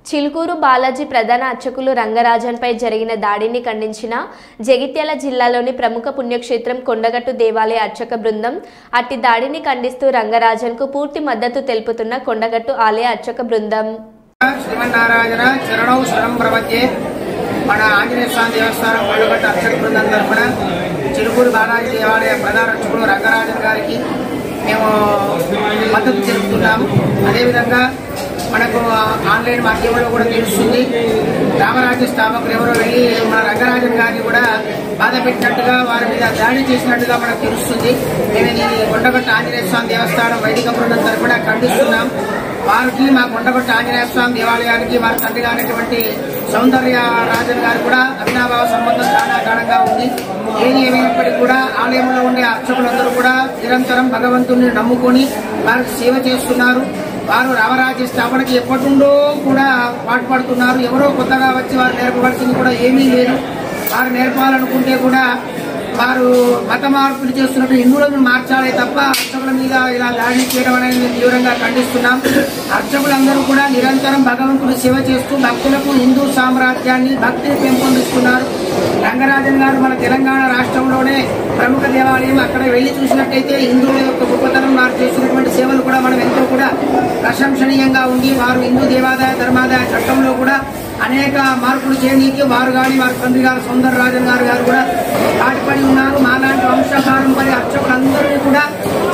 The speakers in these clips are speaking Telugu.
చిలుకూరు బాలాజీ ప్రధాన అర్చకులు రంగరాజన్పై జరిగిన దాడిని ఖండించిన జగిత్యాల జిల్లాలోని ప్రముఖ పుణ్యక్షేత్రం కొండగట్టు దేవాలయ అర్చక బృందం అట్టి దాడిని ఖండిస్తూ రంగరాజన్కు పూర్తి మద్దతు తెలుపుతున్న కొండగట్టు ఆలయ అర్చక బృందం. శ్రీమన్నారాయణ చరణౌ శరణం ప్రపంచే మన ఆంజనేయ స్వామి దేవస్థానం కొండగట్టు అర్చక బృందం తరఫున చిలుకూరు బాలాజీ దేవాలయ ప్రధాన అర్చకులు రంగరాజన్ గారికి మేము మద్దతు తెలుపుతున్నాము. అదేవిధంగా మనకు ఆన్లైన్ మాధ్యమంలో కూడా తెలుస్తుంది, రామరాజ్య స్థాపకులు ఎవరో వెళ్ళి మన రంగరాజన్ గారిని కూడా బాధ పెట్టినట్టుగా వారి మీద దాడి చేసినట్టుగా మనకు తెలుస్తుంది. మేము ఈ కొండగట్టు ఆంజనేయ స్వామి దేవస్థానం వైదిక బృందం తరఫున ఖండిస్తున్నాం. వారికి మా కొండగట్టు ఆంజనేయ స్వామి దేవాలయానికి వారి తండ్రి గారైనటువంటి సౌందర్య రాజన్ గారు కూడా అవినాభావ సంబంధం చాలా గాఢంగా ఉంది. ఏది ఏమైనప్పటికీ కూడా ఆలయంలో ఉండే అర్చకులందరూ కూడా నిరంతరం భగవంతుని నమ్ముకొని వారికి సేవ చేస్తున్నారు. వారు రామరాజ్య స్థాపనకి ఎప్పటి నుండో కూడా పాటుపడుతున్నారు. ఎవరో కొత్తగా వచ్చి వారు నేర్పవలసింది కూడా ఏమీ లేదు. వారు నేర్పాలనుకుంటే కూడా వారు మత మార్పులు చేస్తున్నట్టు హిందువులను మార్చాలే తప్ప అర్చకుల మీద ఇలా దాడి చేయడం అనేది మేము తీవ్రంగా ఖండిస్తున్నాం. అర్చకులందరూ కూడా నిరంతరం భగవంతుని సేవ చేస్తూ భక్తులకు హిందూ సామ్రాజ్యాన్ని భక్తిని పెంపొందిస్తున్నారు. రంగరాజన్ గారు మన తెలంగాణ రాష్ట్రంలోనే ప్రముఖ దేవాలయం, అక్కడ వెళ్లి చూసినట్టయితే హిందువుల యొక్క గొప్పతనం వారు చేస్తున్నటువంటి సేవలు కూడా మనం ఎంతో కూడా ప్రశంసనీయంగా ఉంది. వారు హిందూ దేవాదాయ ధర్మాదాయ చట్టంలో కూడా అనేక మార్పులు చేయడానికి వారు కానీ వారి తండ్రి గారు సౌందర రాజన్ గారు కూడా పాటుపడి ఉన్నారు. మాలాంటి వంశపారంపర్య అర్చకులందరినీ కూడా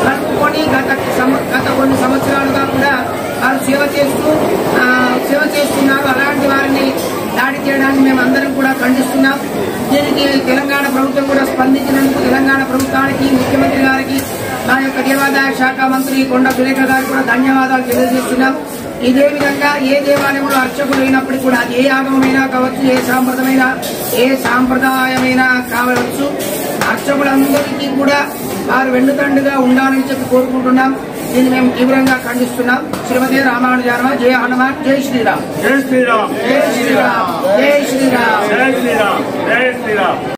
కలుపుకొని గత కొన్ని సంవత్సరాలుగా కూడా వారు సేవ చేస్తున్నారు. అలాంటి వారిని దాడి చేయడానికి మేము అందరం కూడా ఖండిస్తున్నాం. దీనికి తెలంగాణ ప్రభుత్వం కూడా స్పందించినందుకు తెలంగాణ ప్రభుత్వానికి, ముఖ్యమంత్రి గారికి, మా యొక్క దేవాదాయ శాఖ మంత్రి కొండ సురేఖ గారికి కూడా ధన్యవాదాలు తెలియజేస్తున్నాం. ఇదే విధంగా ఏ దేవాలయంలో అర్చకులు అయినప్పటికీ కూడా ఏ ఆగమమైనా కావచ్చు, ఏ సాంప్రదాయమైనా కావచ్చు, అర్చకులందరికీ కూడా వారు వెన్నుతండుగా ఉండాలని చెప్పి కోరుకుంటున్నాం. దీన్ని మేము తీవ్రంగా ఖండిస్తున్నాం. శ్రీమతి రామానుజానమ జయ హనుమాన్, జై శ్రీరామ్, జై శ్రీరామ్, జై శ్రీరామ్, జై శ్రీరామ్, జై శ్రీరామ్, జై శ్రీరామ్.